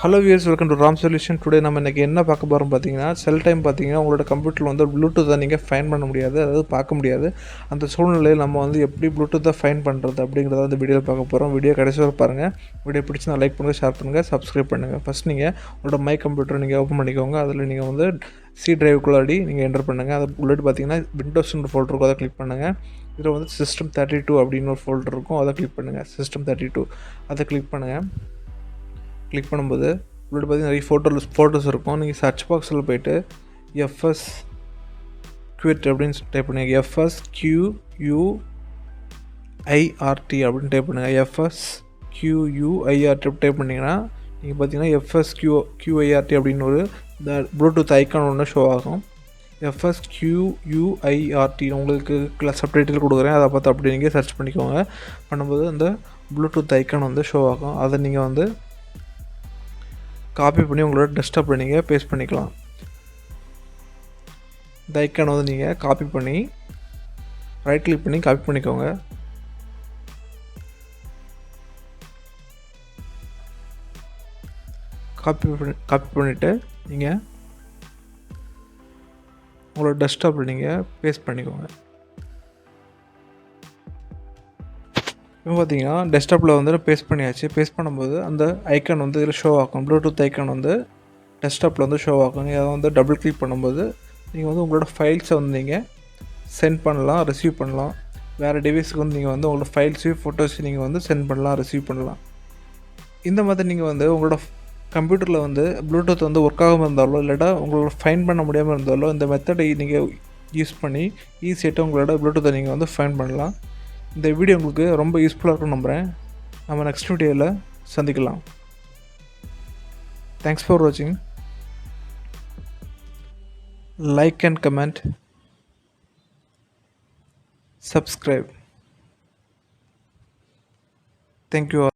Hello wears, welcome to Ram solution. Today நம்ம இன்றைக்கி என்ன பார்க்க போகிறோம் பார்த்தீங்கன்னா, சில டைம் பார்த்தீங்கன்னா உங்களோட கம்ப்யூட்டரில் வந்து ப்ளூடூத்தை நீங்கள் ஃபைன் பண்ண முடியாது, அதாவது பார்க்க முடியாது. அந்த சூழ்நிலையில் நம்ம வந்து எப்படி ப்ளூடூத்தை ஃபைன் பண்ணுறது அப்படிங்கிறத வந்து வீடியோவில் பார்க்க போகிறோம். வீடியோ கடைசி வரை பாருங்கள். வீடியோ பிடிச்சி லைக் பண்ணுங்கள், ஷேர் பண்ணுங்கள், சப்ஸ்கிரைப் பண்ணுங்கள். ஃபஸ்ட் நீங்கள் உங்களோட மை கம்ப்யூட்டரை நீங்கள் ஓப்பன் பண்ணிக்கோங்க. அதில் நீங்கள் வந்து சி டிரைவுக்குள்ளாடி நீங்கள் என்டர் பண்ணுங்கள். அது உள்ளாடி பார்த்தீங்கன்னா விண்டோஸ்ன்ற ஃபோல்டர் இருக்கும், அதை கிளிக் பண்ணுங்கள். இதில் வந்து சிஸ்டம் 32 அப்படின்னு ஒரு ஃபோல்டர் இருக்கும், அதை கிளிக் பண்ணுங்கள். சிஸ்டம் 32 அதை கிளிக் பண்ணுங்கள். கிளிக் பண்ணும்போது உள்ளே பார்த்தீங்கன்னா நிறைய ஃபோட்டோஸ் இருக்கும். நீங்கள் சர்ச் பாக்ஸில் போய்ட்டு எஃப்எஸ் குவிட் அப்படின்னு டைப் பண்ணுங்கள். FSQUIRT அப்படின்னு டைப் பண்ணுங்கள். FSQUIRT டைப் பண்ணிங்கன்னா நீங்கள் பார்த்தீங்கன்னா FSQIRT அப்படின்னு ஒரு இந்த ப்ளூடூத் ஐக்கான் ஒன்று ஷோ ஆகும். FSQUIRT உங்களுக்கு சப்டைட்டில் கொடுக்குறேன், அதை பார்த்து அப்படி நீங்கள் சர்ச் பண்ணிக்கோங்க. பண்ணும்போது அந்த ப்ளூடூத் ஐக்கான் வந்து ஷோ ஆகும். அதை நீங்கள் வந்து காப்பி பண்ணி உங்களோட டெஸ்க்டாப்பில் நீங்கள் பேஸ்ட் பண்ணிக்கலாம். இந்த ஐக்கானை வந்து நீங்கள் காப்பி பண்ணி ரைட் கிளிக் பண்ணி காப்பி பண்ணிக்கோங்க. காப்பி பண்ணிவிட்டு நீங்கள் உங்களோட டெஸ்க்டாப்பில் நீங்கள் பேஸ்ட் பண்ணிக்கோங்க. இப்போ பார்த்தீங்கன்னா டெஸ்க்டாப்பில் வந்து பேஸ்ட் பண்ணியாச்சு. பேஸ்ட் பண்ணும்போது அந்த ஐக்கான் வந்து இதில் ஷோ ஆகும். ப்ளூடூத் ஐக்கான் வந்து டெஸ்க்டாப்பில் வந்து ஷோ ஆகும். அதை வந்து டபுள் கிளிக் பண்ணும்போது நீங்கள் வந்து உங்களோட ஃபைல்ஸை வந்து நீங்கள் சென்ட் பண்ணலாம், ரிசீவ் பண்ணலாம். வேறு டிவைஸுக்கு வந்து நீங்கள் வந்து உங்களோட ஃபைல்ஸையும் ஃபோட்டோஸையும் நீங்கள் வந்து சென்ட் பண்ணலாம், ரிசீவ் பண்ணலாம். இந்த மாதிரி நீங்கள் வந்து உங்களோட கம்ப்யூட்டரில் வந்து ப்ளூடூத் வந்து ஒர்க் ஆகாமல் இருந்தாலோ இல்லாட்டா உங்களோட ஃபைன் பண்ண முடியாமல் இருந்தாலோ இந்த மெத்தடை நீங்கள் யூஸ் பண்ணி ஈஸியாகிட்டு உங்களோட ப்ளூடூத்தை நீங்கள் வந்து ஃபைன் பண்ணலாம். இந்த வீடியோ உங்களுக்கு ரொம்ப யூஸ்ஃபுல்லாக இருக்கும்னு நம்புகிறேன். நம்ம நெக்ஸ்ட் வீடியோவில் சந்திக்கலாம். தேங்க்ஸ் ஃபார் வாட்சிங். Like and comment, subscribe. Thank you all.